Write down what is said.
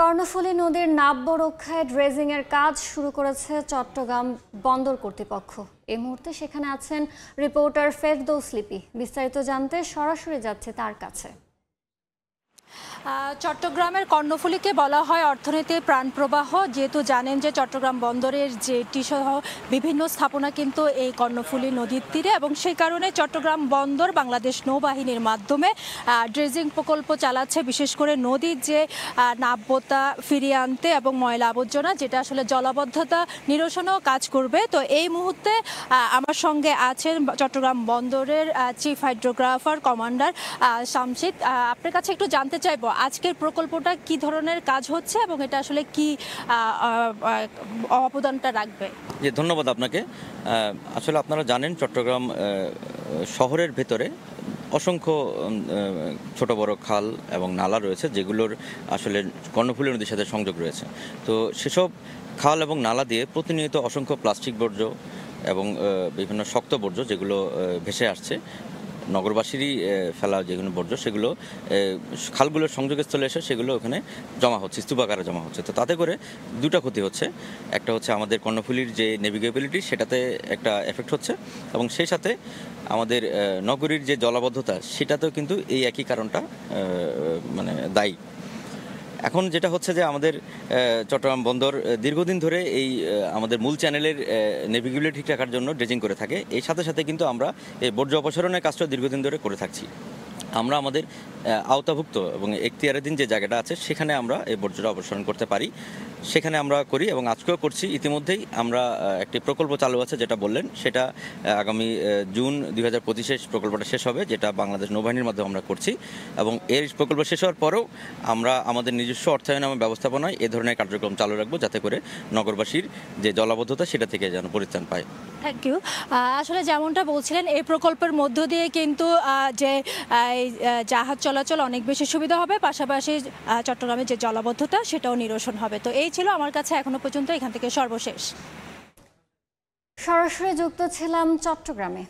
কর্ণফুলী নদীর নাব্য রক্ষায় ড্রেজিং এর কাজ শুরু করেছে চট্টগ্রাম বন্দর কর্তৃপক্ষ। এই মুহূর্তে সেখানে আছেন রিপোর্টার ফেরদৌস লিপি। বিস্তারিত জানতে সরাসরি যাচ্ছে তার কাছে। চট্টগ্রামের কর্ণফুলীকে বলা হয় অর্থনীতির প্রাণপ্রবাহ। যেহেতু জানেন যে চট্টগ্রাম বন্দরের জেটি সহ বিভিন্ন স্থাপনা কিন্তু এই কর্ণফুলী নদীর তীরে, এবং সেই কারণে চট্টগ্রাম বন্দর বাংলাদেশ নৌবাহিনীর মাধ্যমে ড্রেজিং প্রকল্প চালাচ্ছে, বিশেষ করে নদীর যে নাব্যতা ফিরিয়ে আনতে এবং ময়লা আবর্জনা যেটা আসলে জলাবদ্ধতা নিরসনও কাজ করবে। তো এই মুহূর্তে আমার সঙ্গে আছেন চট্টগ্রাম বন্দরের চিফ হাইড্রোগ্রাফার কমান্ডার শামসিদ। আপনার কাছে একটু জানতে চাইবো আজকের প্রকল্পটা কি ধরনের কাজ হচ্ছে এবং এটা আসলে কি অবদানটা রাখবে। ধন্যবাদ আপনাকে। আসলে আপনারা জানেন চট্টগ্রাম শহরের ভেতরে অসংখ্য ছোট বড় খাল এবং নালা রয়েছে, যেগুলোর আসলে কর্ণফুলী নদীর সাথে সংযোগ রয়েছে। তো সেসব খাল এবং নালা দিয়ে প্রতিনিয়ত অসংখ্য প্লাস্টিক বর্জ্য এবং বিভিন্ন শক্ত বর্জ্য যেগুলো ভেসে আসছে, নগরবাসীরই ফেলা যেগুলো বর্জ্য সেগুলো খালগুলোর সংযোগস্থলে এসে সেগুলো ওখানে জমা হচ্ছে, স্তূপাকারে জমা হচ্ছে। তো তাতে করে দুটা ক্ষতি হচ্ছে। একটা হচ্ছে আমাদের কর্ণফুলীর যে নেভিগেবিলিটি সেটাতে একটা এফেক্ট হচ্ছে, এবং সেই সাথে আমাদের নগরীর যে জলাবদ্ধতা সেটাতেও কিন্তু এই একই কারণটা দায়ী। এখন যেটা হচ্ছে যে আমাদের চট্টগ্রাম বন্দর দীর্ঘদিন ধরে এই আমাদের মূল চ্যানেলের নেভিগেবিলিটি ঠিক রাখার জন্য ড্রেজিং করে থাকে। এই সাথে সাথে কিন্তু আমরা এই বর্জ্য অপসারণের কাজটাও দীর্ঘদিন ধরে করে থাকছি। আমরা আমাদের আওতাভুক্ত এবং এখতিয়ারাধীন যে জায়গাটা আছে সেখানে আমরা এই বর্জ্যটা অপসারণ করতে পারি, সেখানে আমরা করি এবং আজকেও করছি। ইতিমধ্যেই আমরা একটি প্রকল্প চালু আছে যেটা বললেন, সেটা আগামী জুন 2025 প্রকল্পটা শেষ হবে, যেটা বাংলাদেশ নৌবাহিনীর মাধ্যমে আমরা করছি। এবং এর প্রকল্প শেষ হওয়ার পরেও আমরা আমাদের নিজস্ব অর্থায়ন এবং ব্যবস্থাপনায় এ ধরনের কার্যক্রম চালু রাখবো, যাতে করে নগরবাসীর যে জলাবদ্ধতা সেটা থেকে যেন পরিত্রাণ পায়। Thank you. আসলে যেমনটা বলছিলেন, এই প্রকল্পের মধ্য দিয়ে কিন্তু যে জাহাজ চলাচল অনেক বেশি সুবিধা হবে, পাশাপাশি চট্টগ্রামের যে জলাবদ্ধতা সেটাও নিরসন হবে। তো এই ছিল আমার কাছে এখনো পর্যন্ত এখান থেকে সর্বশেষ। সরাসরি যুক্ত ছিলাম চট্টগ্রামে।